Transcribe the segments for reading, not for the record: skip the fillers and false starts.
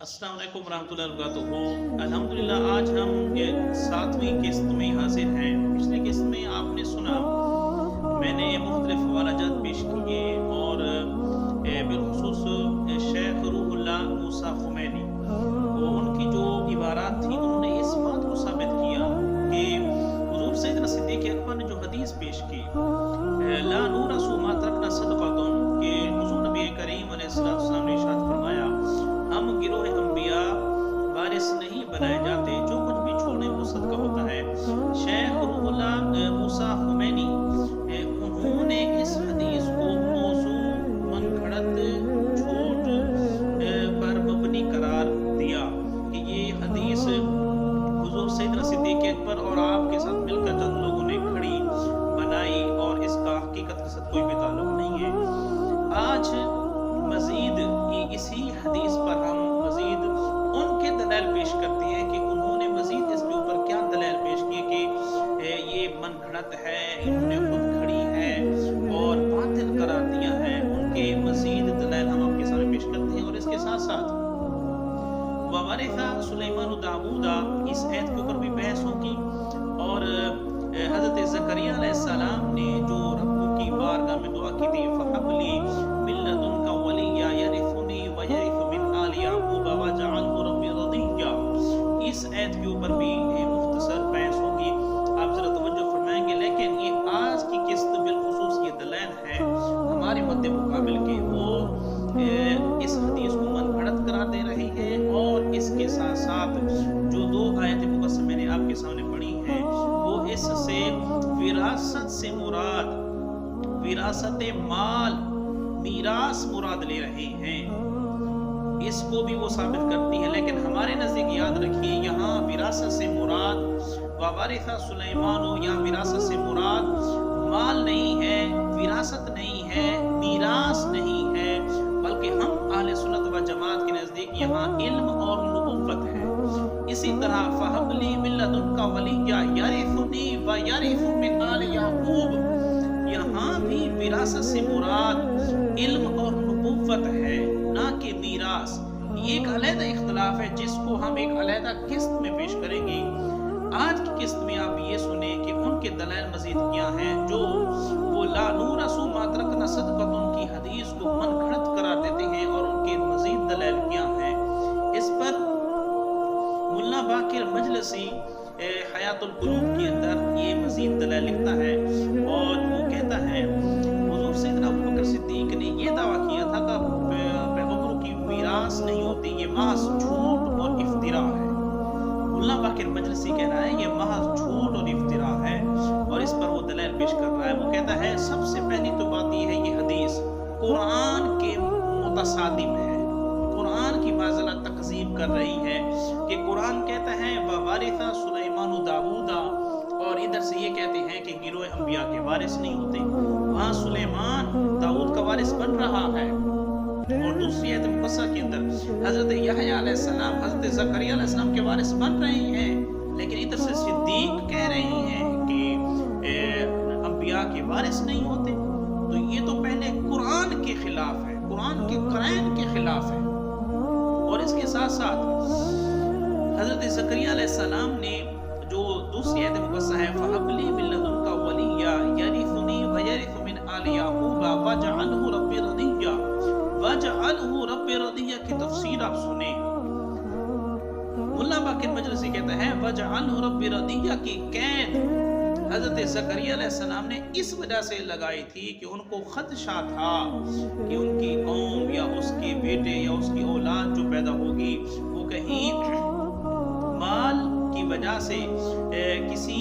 अस्सलाम वालेकुम रहमतुल्लाहि वबरकातुहू। अल्हम्दुलिल्लाह आज हम ये 7वीं किस्त में हाजिर हैं। पिछली किस्त में आपने सुना मैंने मुख्तलिफ हवालाजात पेश किए और बिलखुसूस शेख रूहुल्लाह मूसा खुमैनी वो उनकी जो इबारात थी उन्होंने इस बात को साबित किया कि हुज़ूर सैयदना सिद्दीक़ अकबर ने जो हदीस पेश की ला नूरसु मा तरकना सदक़तुन कि हुज़ूर नबी करीम अलैहिस्सलाम ने इरशाद फरमाया हम गिरोह अंबिया वारिस नहीं बनाए जाते, जो कुछ भी छोड़े वो सदका होता है। शेख रूहुल्लाह मूसा खुमैनी उन्होंने इस हदीस को मौजू मनगढ़ंत झूठ पर मबनी करार दिया कि ये हदीस हुजूर सैयदना सिद्दीक़ अकबर और आपके साथ मिलकर चंद लोगों ने खड़ी बनाई और इसका हकीकत के साथ कोई भी ताल्लुक नहीं है। आज मजीद इसी हदीस पर हम मजीद उनके दलाइल पेश करते हैं कि उन्होंने मजीद इसके ऊपर क्या दलाइल पेश किए कि ये मनगढ़ंत है, इन्होंने खुद खड़ी है और बातिल करार दिया है। उनके मजीद दलाइल हम आपके सामने पेश करते हैं और इसके साथ साथ ववारिसा सुलेमान दाऊदा इस आयत के ऊपर भी बहस होगी और हज़रत ज़करिया अलैहिस्सलाम ने जो रब्बू की बारगाह में दुआ की थी फहबली मिन लदुनका वलिया यरिथुनी व यरिथु मिन आलि याकूब वजअलहु रब्बी रदिया, इस आयत के ऊपर भी मुख्तसर बहस होगी, आप जरा तवज्जो फरमाएंगे। लेकिन ये आज की किस्त बिलखुसूस ये दलाइल है हमारे मद्दे मुकाबिल के वो इस हदीस को मनगढ़ंत करार दे रही है और इसके साथ साथ जो दो आयतें मुकस्सम मैंने आपके सामने पढ़ी हैं वो इससे विरासत से मुराद विरासत माल मीरास मुराद ले रहे हैं, इसको भी वो साबित करती है। लेकिन हमारे नजदीक याद रखिए यहाँ विरासत से मुराद ववारिसा सुलेमान हो, यहाँ विरासत से मुराद माल नहीं है, विरासत नहीं है, मीरास नहीं है, बल्कि हम अहले सुन्नत व जमात के नजदीक यहाँ इल्म और नबुव्वत है। इसी तरह फहबली मिन लदुनका वलिया यरिथुनी व यरिथु मिन आलि याकूब, यहाँ भी विरासत से मुराद इल्म और नबुव्वत है ना कि मीरास। ये एक अलहदा इख्तिलाफ है जिसको हम एक अलहदा किस्त में पेश करेंगे। आज की किस्त में आप ये सुने कि उनके दलाइल मजीद क्या हैं जो वो ला नूरसु मा तरकना सदक़तुन की हदीस को मनगढ़ंत करार देते हैं और उनके मजीद दलाइल क्या हैं। इस पर मुल्ला बाकिर मजलिसी हयातुल कुलूब के अंदर ये मजीद दलाइल लिखता है और वो कहता है हुजूर सैयदना अबू बकर सिद्दीक ने ये दावा किया था कि पैगंबरों की मीरास नहीं होती, ये महज झूठ और इफ्तिरा है। मुल्ला बाकिर मजलिसी कह रहा है ये महज झूठ और इफ्तिरा है और इस पर वो दलाइल पेश कर रहा है। वो कहता है सबसे पहली तो बात ये है ये हदीस कुरान के मुतसादिम है, कुरान की माज़ला तकज़ीब कर रही है कि कुरान कहता है ववारिसा सुलेमान दाऊदा और इधर से ये कहते हैं कि गिरोह अंबिया के वारिस नहीं होते। वहाँ सुलेमान दाऊद का वारिस बन रहा है और दूसरी आयत मुकस्सा के अंदर हजरत यहया अलैहिस्सलाम हजरत ज़करिया अलैहिस्सलाम के वारिस बन रहे हैं, लेकिन इधर से सिद्दीक कह रहे हैं कि अंबिया के वारिस नहीं होते। तो ये तो पहले कुरान के खिलाफ है, कुरान के क़ुरआन के खिलाफ है। और इसके साथ साथ हजरत ज़करिया अलैहिस्सलाम ने जो दूसरी आयत मुकस्सा है फहबली मिन लदुनका वलिया यरिथुनी व यरिथु मिन आलि याकूब वजअलहु रब्बी रदिया, वजअलहु रब्बी रदिया की तफसीर आप सुने। मुल्ला बाकिर मजलिसी कहता है वजअलहु रब्बी रदिया की कैद हजरत ज़करिया अलैहिस्सलाम ने इस वजह से लगाई थी कि उनको खदशा था कि उनकी कौम या उसके बेटे या उसकी औलाद जो पैदा होगी वो कहीं माल की वजह से किसी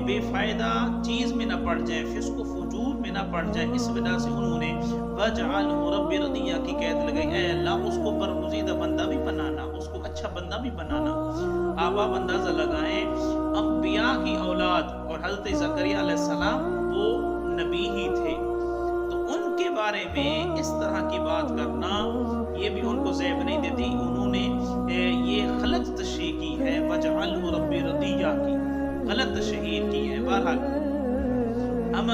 बेफायदा चीज़ में न पड़ जाए, फिस्को फुजूर में न पड़ जाए। इस वजह से उन्होंने वजअलहु रब्बी रदिया की कैद लगाई। ऐ अल्लाह उसको बरगुज़ीदा बंदा भी बनाना, उसको अच्छा बंदा भी बनाना। आप अंदाज़ा लगाएं अंबिया की औलाद और हज़रत ज़करिया अलैहिस्सलाम वो नबी ही थे, तो उनके बारे में इस तरह की बात करना ये भी उनको ज़ैब नहीं देती। उन्होंने ये गलत तशरीह की है, वजअलहु रब्बी रदिया की गलत तशरीह की है। बहरहाल हम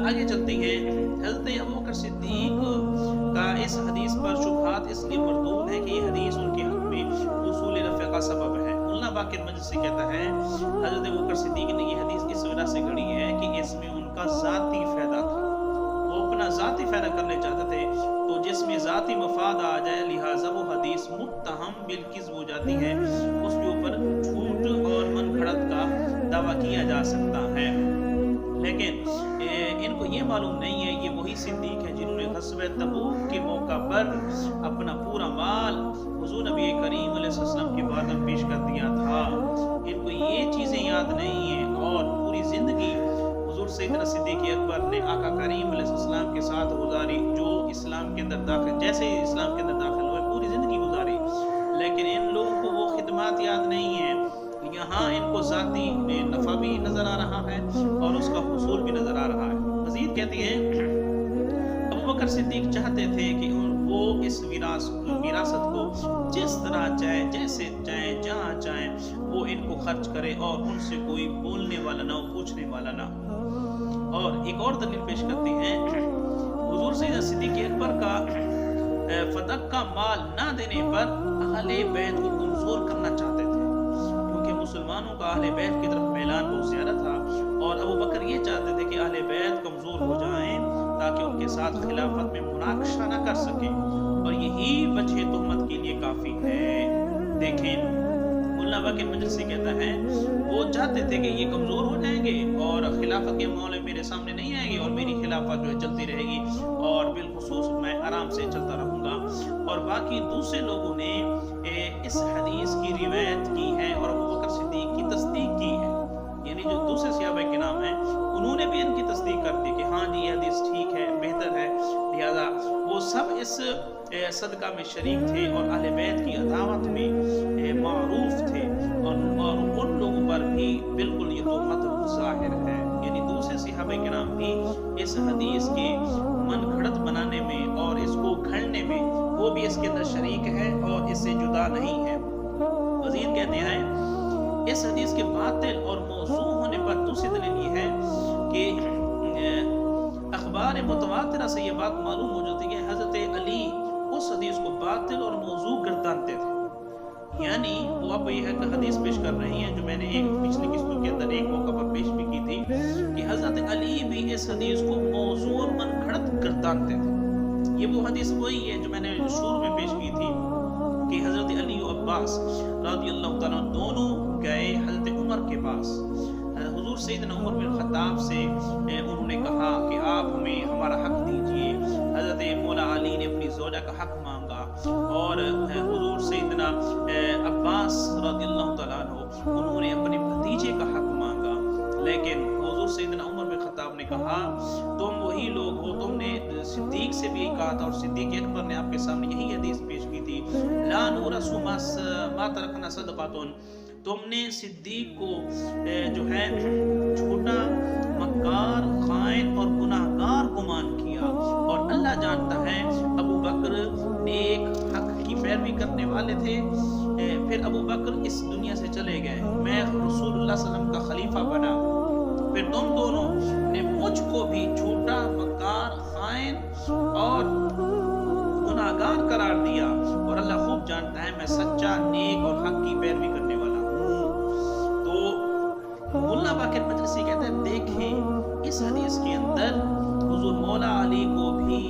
आगे चलते हैं। हज़रत अबू बकर सिद्दीक का इस हदीस पर शुबहात इसलिए मरदूद है कि ये हदीस उनके हक़ में सबब है। मुल्ला बाकिर मजलिसी कहता है हजरत अबू बकर सिद्दीक ने ये हदीस इस वजह से गढ़ी है कि इसमें उनका ज़ाती फ़ायदा था, वो अपना ज़ाती फ़ायदा करने चाहते थे, तो जिसमें ज़ाती मफाद आ जाए लिहाजा वो हदीस मुत्तहम बिलकिज़्ब हो जाती है, उसके ऊपर झूठ और मनगढ़ंत का दावा किया जा सकता है। लेकिन इनको ये मालूम नहीं है ये वही सिद्दीक है जिन्होंने ग़ज़वे तबूक के मौका पर अपना पूरा माल हुज़ूर नबी करीम अलैहि सल्लम के बारे में पेश कर दिया था। इनको ये चीज़ें याद नहीं है और पूरी ज़िंदगी हुज़ूर सैयदना सिद्दीक़ अकबर ने आका करीम अलैहि सल्लम के साथ गुजारी, जो इस्लाम के अंदर दाखिल जैसे ही इस्लाम के अंदर दाखिल हुए पूरी ज़िंदगी गुजारी, लेकिन इन लोगों को वो खिदमात याद नहीं है। यहाँ इनको ज़ाती नफ़ा भी नज़र आ रहा है और उसका हुसूल भी नज़र आ रहा है। मज़ीद कहती है अबू बकर सिद्दीक चाहते थे कि वो इस विरासत को जिस तरह चाहे, जैसे चाहे, जहाँ चाहे वो इनको खर्च करे और उनसे कोई बोलने वाला ना हो, पूछने वाला ना। और एक और दलील पेश करती हैं हुज़ूर सैयदना सिद्दीक़ अकबर का फदक का माल ना देने पर अहले बैत को कमज़ोर करना चाहते थे, मुसलमानों का अहले बैत की तरफ मैलान बहुत ज़्यादा था और अबू बकर ये चाहते थे कि अहले बैत कमज़ोर हो जाएं ताकि उनके साथ खिलाफत में मुनाकशा न कर सकें, और यही वजह तहमत के लिए काफ़ी है। देखें मुल्ला बाकिर मजलिसी कहता है वो चाहते थे कि ये कमज़ोर हो जाएंगे और खिलाफत के मामले मेरे सामने नहीं आएंगे और मेरी खिलाफत जो है चलती रहेगी और बिलखुसूस मैं आराम से चलता रहूँगा। और बाकी दूसरे लोगों ने इस हदीस की रिवायत की है और अबू बकर सिद्दीक की तस्दीक की है, यानी जो दूसरे सहाबा के नाम हैं उन्होंने भी इनकी तस्दीक कर दी कि हाँ जी ये हदीस ठीक है, बेहतर है, लिहाजा वो सब इस सदका में शरीक थे और अहले बैत की अदावत में मारूफ थे और उन लोगों पर भी बिल्कुल ये तोहमत ज़ाहिर है। यानी दूसरे सहाबा के नाम भी इस हदीस के मनगढ़ंत बनाने में और इसको घड़ने में वो भी इसके अंदर शरीक है और इससे जुदा नहीं है। मज़ीद कहते हैं इस हदीस के बातिल और मौज़ू होने पर दूसरी दलील ये है कि अखबार मुतवातिरा से ये बात मालूम हो जाती है कि हज़रत अली उस हदीस को बातिल और मौज़ू गर्दानते थे। यानी वो आप ये है कि हदीस पेश कर रही हैं जो मैंने एक पिछली किस्तों के अंदर एक मौका पर पेश भी की थी कि हज़रत अली भी इस हदीस को मौज़ू और मनगढ़ंत गर्दानते थे। ये वो हदीस वही है जो मैंने शुरू में पेश की थी कि हज़रत अली और अब्बास रज़ियल्लाहु ताला दोनों गए हज़रत उमर के पास। हुज़ूर सैयदना उमर बिन खत्ताब से उन्होंने कहा कि आप हमें हमारा हक दीजिए। हज़रत मौला अली ने अपनी ज़ौजा का हक मांगा और हुज़ूर सैयदना अब्बास रज़ियल्लाहु ताला अन्हु उन्होंने अपने भतीजे का हक मांगा। लेकिन हुज़ूर सैयदना उमर बिन खत्ताब ने कहा तुम वही लोग हो, तुमने सिद्दीक से भी यही कहा था और सिद्दीक अकबर ने आपके सामने यही हदीस पेश की थी ला नुरसु मा तरकना सदक़ातुन। तुमने सिद्दीक को जो है झूठा, मक्कार, खाइन और गुनाहगार गुमान किया और अल्लाह जानता है अबू बकर नेक हक की पैरवी करने वाले थे। फिर अबू बकर इस दुनिया से चले गए, मैं रसूलुल्लाह सल्लल्लाहु अलैहि वसल्लम का खलीफा बना, फिर तुम दोनों ने मुझको भी झूठा, मक्कार, खाइन और गुनाहगार करार दिया और अल्लाह खूब जानता है मैं सच्चा, नेक और हक की पैरवी करने वाला हूँ। तो मुल्ला बाकिर मजलिसी कहते हैं देखें इस हदीस के अंदर हुज़ूर मौला अली को भी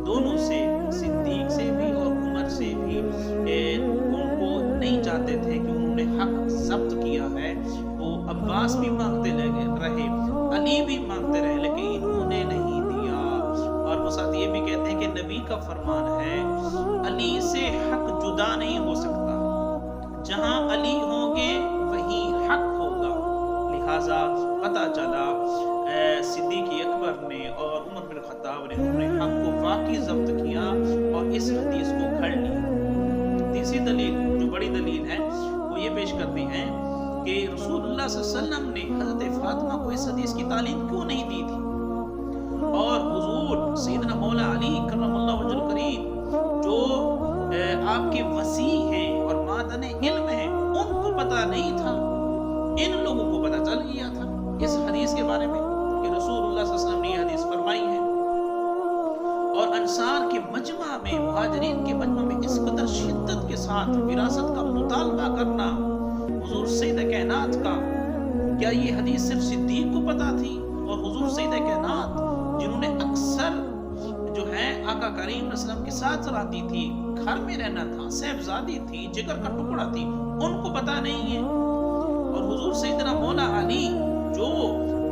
दोनों से, सिद्दीक से भी और उमर से भी उनको नहीं चाहते थे कि उन्होंने हक ज़ब्त किया है। वो अब्बास भी मांगते रहे, अली भी मांगते रहे, लेकिन इन्होंने नहीं दिया। और वो साथ ये भी कहते हैं कि नबी का फरमान है अली से हक जुदा नहीं हो सकता, जहां अली होंगे वहीं हक होगा। लिहाजा पता चला सिद्दीक अकबर ने और उमर बिन खत्ताब ने उन्होंने हक को वाकई ज़ब्त किया और इस हदीस को घड़ लिया। तीसरी दलील जो बड़ी दलील है वो ये पेश करती हैं कि रसूलुल्लाह सल्लल्लाहु अलैहि वसल्लम ने हज़रत फातिमा को इस हदीस की तालीम क्यों नहीं दी थी और हुज़ूर सैयदना मौला अली करमल्लाहु वजहुल करीम जो आपके वसी हैं और मादन इल्म हैं उनको पता नहीं था, इन लोगों को पता चल गया था इस हदीस के बारे में कि रसूलुल्लाह सल्लल्लाहु अलैहि वसल्लम ने ये हदीस फरमाई है। और अंसार के मजमा में, मुहाजिरीन के मजमा में इस कदर शिद्दत के साथ विरासत का मुतालबा करना हुजूर सैयद कायनात का, क्या ये हदीस सिर्फ सिद्दीक को पता थी? और हुजूर सैयद कायनात जिन्होंने अक्सर जो है आका करीम वसल्लम के साथ रहती थी, घर में रहना था, साहबजादी थी, जिगर का टुकड़ा थी, उनको पता नहीं है? और हुजूर सैयदना मौला अली जो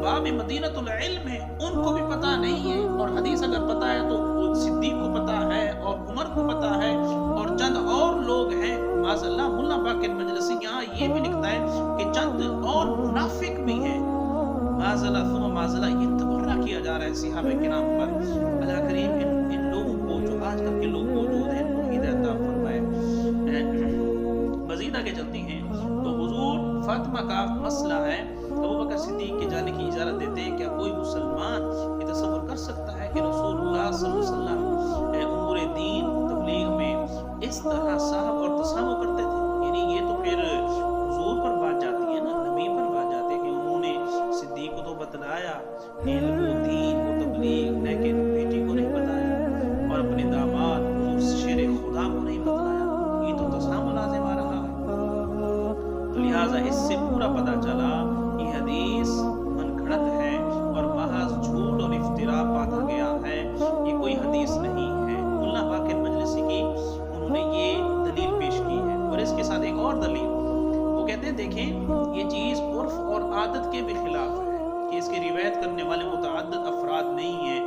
बाब मदीनतुल इल्म है, उनको भी पता नहीं है? और हदीस अगर पता है तो सिद्दीक को पता है और उमर को पता है और चंद और लोग हैं। माज़अल्लाह मुल्ला बाकिर मजलिसी यहाँ ये भी लिखता है कि चंद और मुनाफिक भी हैं। माज़अल्लाह सुम्मा माज़अल्लाह, ये तबर्रा किया जा रहा है सहाबा किराम पर। अल्लाह करीम इन लोगों को जो आजकल के लोग मौजूद हैं उनको हिदायत अता फरमाए। मज़ीद आगे चलती हैं तो हुजूर फातिमा का मसला है, अबू बकर सिद्दीक के जाने की इजाज़त देते हैं। क्या कोई मुसलमान ये तसव्वुर कर सकता है कि रसूलुल्लाह सल्लल्लाहु अलैहि वसल्लम उमूर दीन तबलीग में इस तरह साहब और तसावुर करते थे? यानी ये तो फिर हुजूर पर बात जाती है ना, नबी पर बात जाती है कि उन्होंने सिद्दीक को तो बतलाया इल्म दीन वो तबलीग, लेकिन बेटी को नहीं बताया और अपने दामाद हुजूर शेर खुदा को नहीं बतलाया। ये तो तसावुर लाज़िम आ रहा है। तो लिहाजा इससे पूरा पता चला ये हदीस मनगढ़ंत है और महज झूठ और इफ्तिरा बांधा गया है, ये कोई हदीस नहीं है। मुल्ला बाकिर मजलिसी की उन्होंने ये दलील पेश की है। और इसके साथ एक और दलील वो कहते हैं, देखें ये चीज़ उर्फ और आदत के भी खिलाफ है कि इसकी रिवायत करने वाले मुतअद्दिद अफराद नहीं है।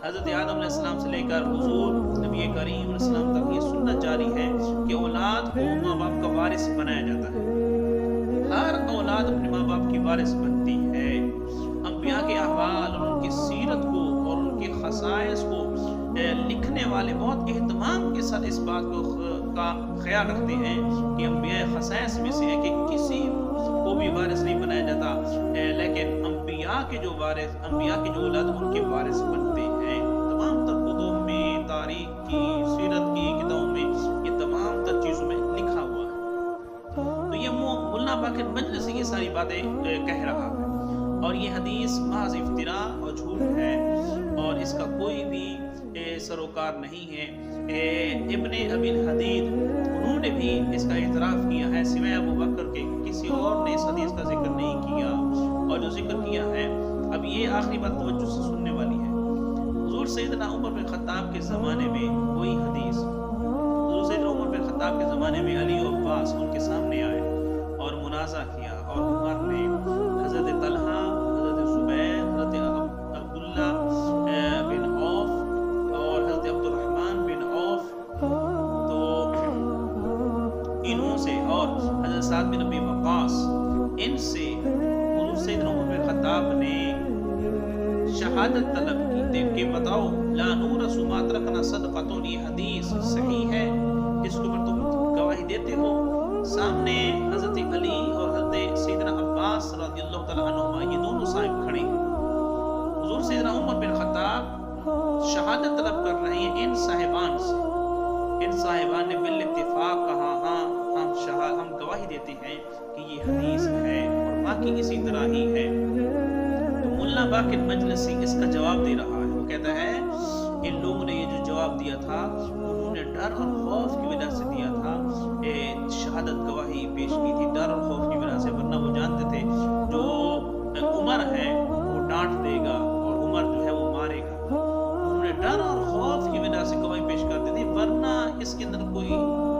हज़रत आदम अलैहिस्सलाम से लेकर हुजूर नबी करीम अलैहिस्सलाम तक ये सुन्नत जारी है कि औलाद को माँ बाप का वारिस बनाया जाता है। हर औलाद अपने माँ बाप की वारिस बनती है। अंबिया के अहवाल और उनकी सीरत को और उनके खसाइस को लिखने वाले बहुत एहतमाम के साथ इस बात को का ख्याल रखते हैं कि अंबिया खसाइस में से है कि किसी को भी वारिस नहीं बनाया जाता, लेकिन अंबिया के जो वारिस, अंबिया की जो औलाद उनके वारिस बनते हैं। तमाम तर कुतुब में, तारीख की, सीरत की किताबों में ये तमाम तर चीज़ों में लिखा हुआ है। तो ये मुल्ला बाकिर मजलिसी ये सारी बातें कह रहा है और ये हदीस महज इफ्तिरा और झूठ है और इसका कोई भी सरोकार नहीं है। इब्ने अबिल हदीद उन्होंने भी इसका इतराफ़ किया है, सिवाय अबू बकर के किसी और ने इस हदीस का जिक्र नहीं किया। और जो जिक्र किया है, अब ये आखिरी बात तवज्जो से सुनने वाली है। हुजूर सैयदना उमर बिन खत्ताब के ज़माने में कोई हदीस, हुजूर सैयदना उमर बिन खत्ताब के ज़माने में अली और अब्बास उनके सामने आए और मुनाज़ा किया और उमर ने हज़रत तलहा, हज़रत ज़ुबैर, हज़रत अब्दुल्ला बिन औफ और हज़रत अब्दुर्रहमान बिन औफ, तो इन्हों से और हज़रत साद बिन अबी वक़ास, इनसे हुजूर सैयदना उमर बिन खत्ताब ने शहादत तलब की। देख के बताओ, ला नूरसु मा तरकना सदक़तुन, ये हदीस सही है, इसके ऊपर तुम गवाही देते हो? सामने हज़रत अली और हज़रत सैयदना अब्बास रज़ियल्लाहु तआला अन्हुमा, ये दोनों साहिब खड़े हैं। हुजूर सैयदना उमर बिन खत्ताब शहादत तलब कर रहे हैं इन साहिबान से। इन साहिबान ने बिल इत्तिफाक कहा, हाँ हम गवाही देते हैं कि ये हदीस है और बाकी इसी तरह ही है। तो मुल्ला बाकिर मजलिसी इसका जवाब दे रहा है। वो कहता है इन लोगों ने ये जो जवाब दिया था उन्होंने डर और खौफ की वजह से दिया था, शहादत गवाही पेश की थी डर और खौफ की वजह से, वरना वो जानते थे जो उमर है वो डांट देगा और उमर जो है वो मारेगा। उन्होंने डर और खौफ की वजह से गवाही पेश करते थे, वरना इसके अंदर कोई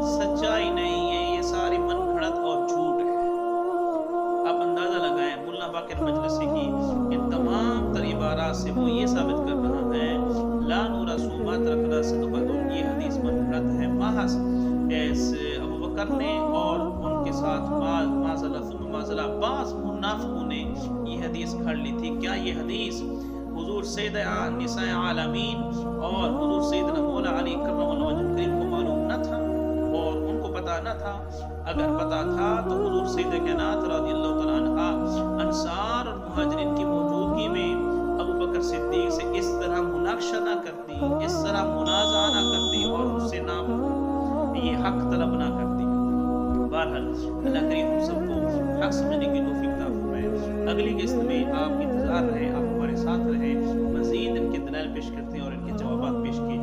सच्चाई नहीं है, ये सारी मनगढ़ंत और झूठ है। आप अंदाजा लगाएं मुल्ला बाकिर मजलिसी की इन तमाम तर इबारात से वो ये साबित कर रहा है ला नूरसु मा तरकना सदक़तुन, ये हदीस मनगढ़ंत है। महज अबू बकर ने और उनके साथ माज़अल्लाह बाज़ मुनाफ़िक़ों ने ये हदीस खड़ ली थी। क्या ये हदीस हुजूर सैयद निसाए आलमीन और हुजूर सैयदना मौला अली कर्रमल्लाहु वजहहु करीम को मालूम न था और उनको पता न था? अगर पता था तो हुजूर सैयद कायनात रज़ियल्लाहु तआला अन्हा अंसार और मुहाजिरीन की मौजूदगी में अबू बकर सिद्दीक से इस तरह मुनाक़शा ना करती, इस तरह मुनाज़ा ना करती और उससे ना ये हक तलब ना करती। बहरहाल अल्लाह करीम हम सबको हक समझने की तौफीक अता फरमाए। अगली किस्त में आप इंतज़ार रहे, आप हमारे साथ रहे, मज़ीद इनके दलाइल पेश करते हैं और इनके जवाबात पेश किए